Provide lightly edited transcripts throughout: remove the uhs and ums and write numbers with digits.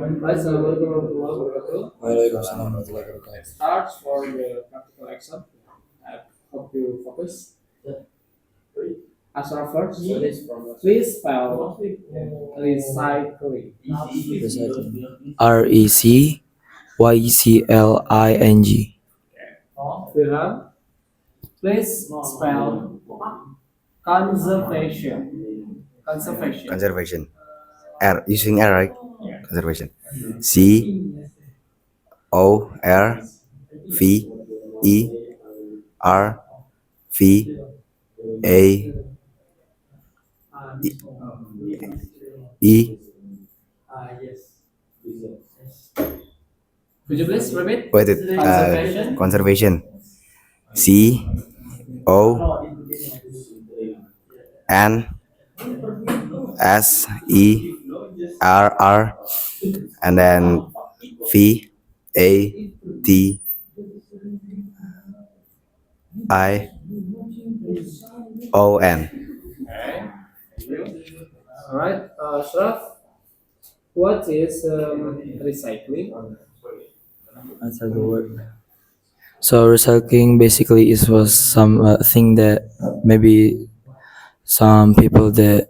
Right, Assalamualaikum warahmatullahi wabarakatuh. Waalaikumsalam warahmatullahi wabarakatuh. Start for the practical exam. I hope you focus. Ashraf first. Please spell recycling. RECYCLING. Firhan, please spell conservation. Conservation. Conservation. R using R, right? Yeah. Conservation. CORVERE. Could you please repeat? Wait, Conservation. conservation. CONSERR, and then VATION. All right, Ashraf, what is recycling? Answer the word. So recycling basically is was some thing that maybe some people that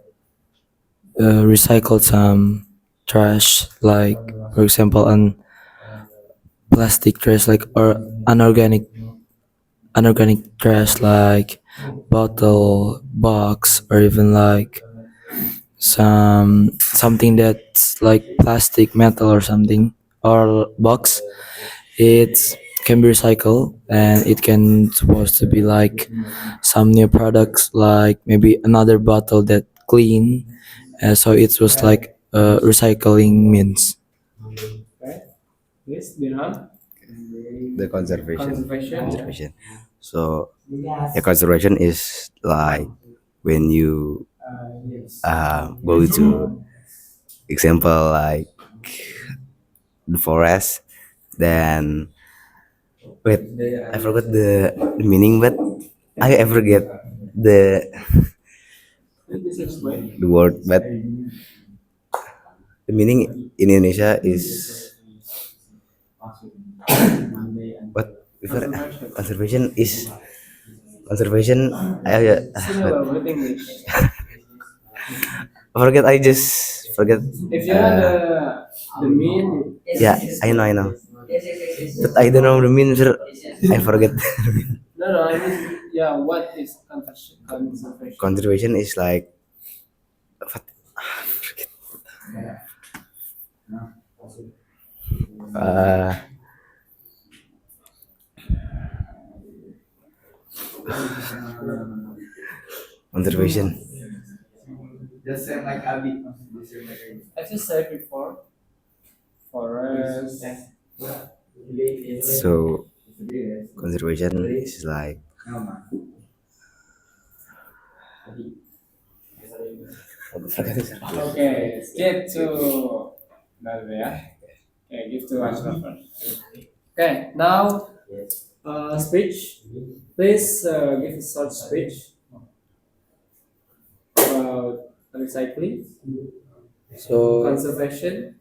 recycle some trash, like for example an plastic trash, like or unorganic trash like bottle, box, or even like something that's like plastic, metal, or something, or box. It can be recycled and it can supposed to be like some new products, like maybe another bottle that clean. So it was like recycling means. Please, Birhan. The conservation. Conservation. So, conservation is like when you go to example like the forest, then wait, I forgot the meaning, but I forget the Please explain. the word, but the meaning in Indonesia is what? Before conservation is conservation. Similar with English. I forget. I just forget. If you know the mean, Yeah, I know, but I don't know the meaning. Sir. I forget. no, I mean, yeah, what is conservation? Conservation is like what? Forget. Uh, conservation. As you said before, forest. So conservation is like Okay, skip to another yeah. Okay, give to Ashraf first. Okay, now speech. Please give a short speech about recycling, So conservation,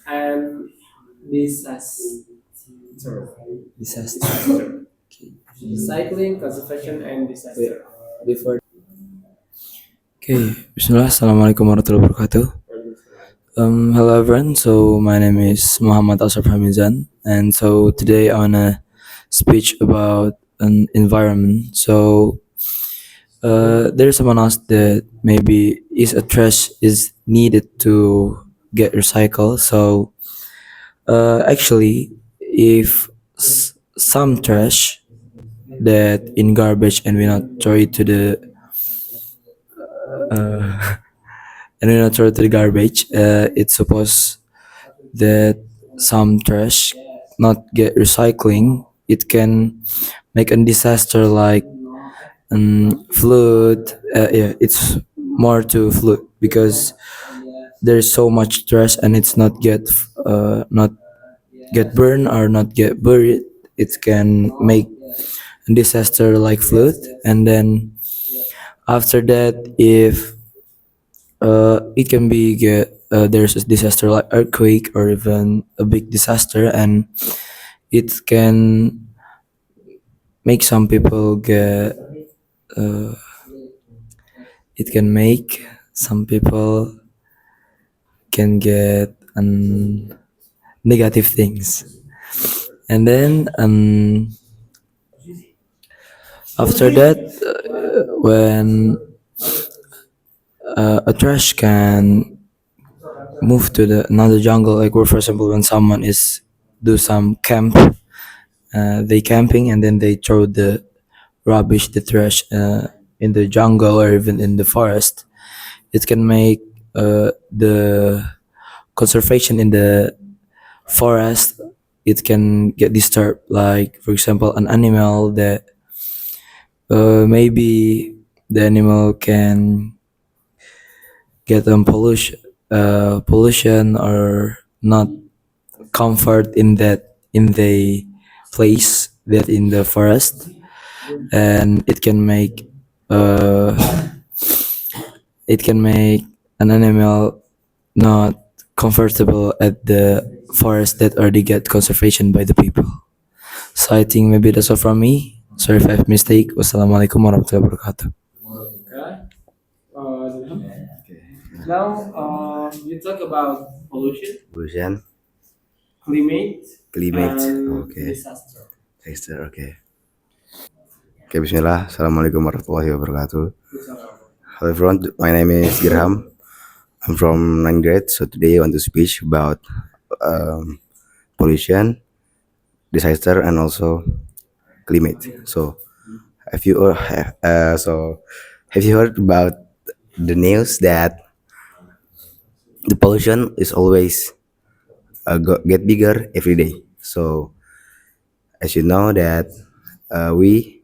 and disaster. disaster. Recycling, conservation, and disaster. Before. Okay, Bismillah. Assalamualaikum warahmatullahi wabarakatuh. Hello everyone. So my name is Muhammad Ashraf Hamizan, and so today I wanna speech about an environment. So there's someone asked that maybe is a trash is needed to get recycled. So actually, if some trash that in garbage and we not throw it to the and we not throw it to the garbage, it's supposed that some trash not get recycling, it can make a disaster like flood. Yeah, it's more to flood because there's so much trash and it's not get burned or not get buried. It can make a disaster like flood, and then after that, if it can be get there's a disaster like earthquake or even a big disaster, and it can make some people get it can make some people can get negative things. And then after that, when a trash can move to the another jungle, like where for example when someone is do some camp, they camping and then they throw the rubbish, the trash in the jungle or even in the forest, it can make the conservation in the forest, it can get disturbed. Like for example an animal that maybe the animal can get pollution or not comfort in that in the place that in the forest, and uh, it can make an animal not comfortable at the forest that already get conservation by the people. So I think maybe that's all from me. Sorry if I have mistake. Wassalamualaikum warahmatullahi wabarakatuh. Okay. Now, you talk about pollution, Pollution, climate, climate. and Okay. disaster. Disaster. Okay. Okay, Bismillah. Assalamualaikum warahmatullahi wabarakatuh. Hello everyone, my name is Girham. I'm from 9th grade, so today I want to speak about pollution, disaster, and also climate. So, have you have you heard about the news that the pollution is always get bigger every day? So, as you know that we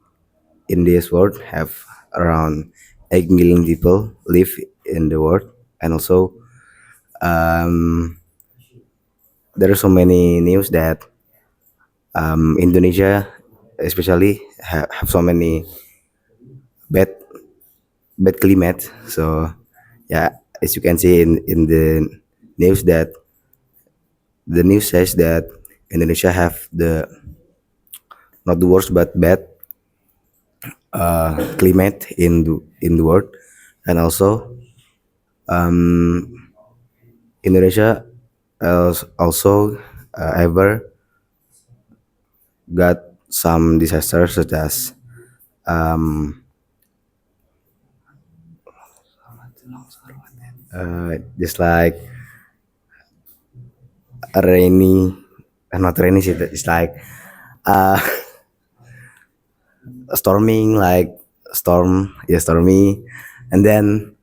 in this world have around 8 million people live in the world, and also there are so many news that Indonesia especially have so many bad bad climate. So yeah, as you can see in the news that the news says that Indonesia have the not the worst but bad climate in the world, and also Indonesia also ever got some disasters such as just like a rainy, not rainy shit. It's like uh, a storming, like storm, yeah, stormy, and then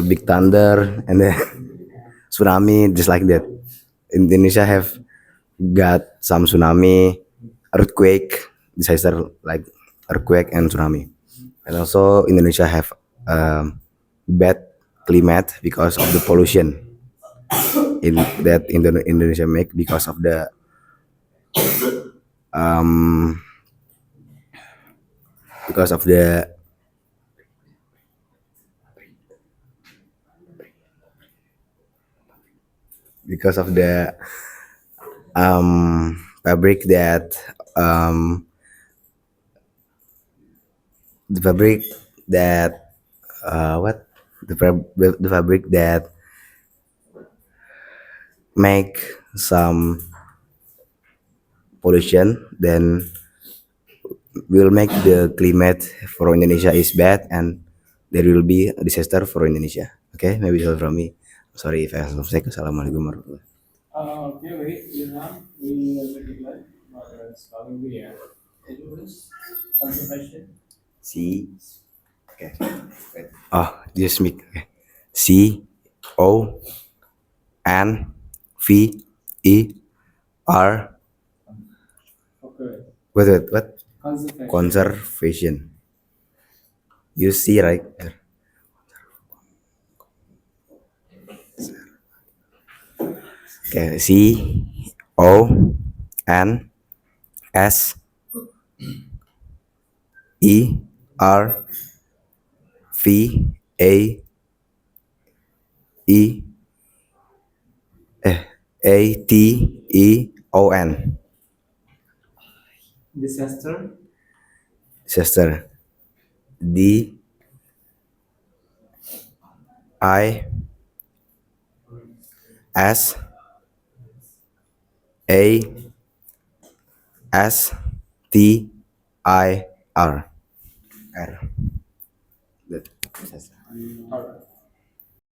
big thunder, and then tsunami, just like that. Indonesia have got some tsunami, earthquake, disaster like earthquake and tsunami, and also Indonesia have bad climate because of the pollution in that Indonesia make um, because of the because of the fabric that um, the fabric that what the fabric that make some pollution, then will make the climate for Indonesia is bad, and there will be a disaster for Indonesia. Okay, maybe that's all from me. Sorry if I have mistake. Assalamualaikum warahmatullahi. Okay, wait, you have we regular spelling the air. Conservation. C. Okay. Wait. Oh, just make. Okay. C O N V E R. Okay. What? Conservation. Conservation. You see right there. Okay. C O N S E R V A E Ateon. Disaster. Disaster. D I S A S T I R. R. That- Alright.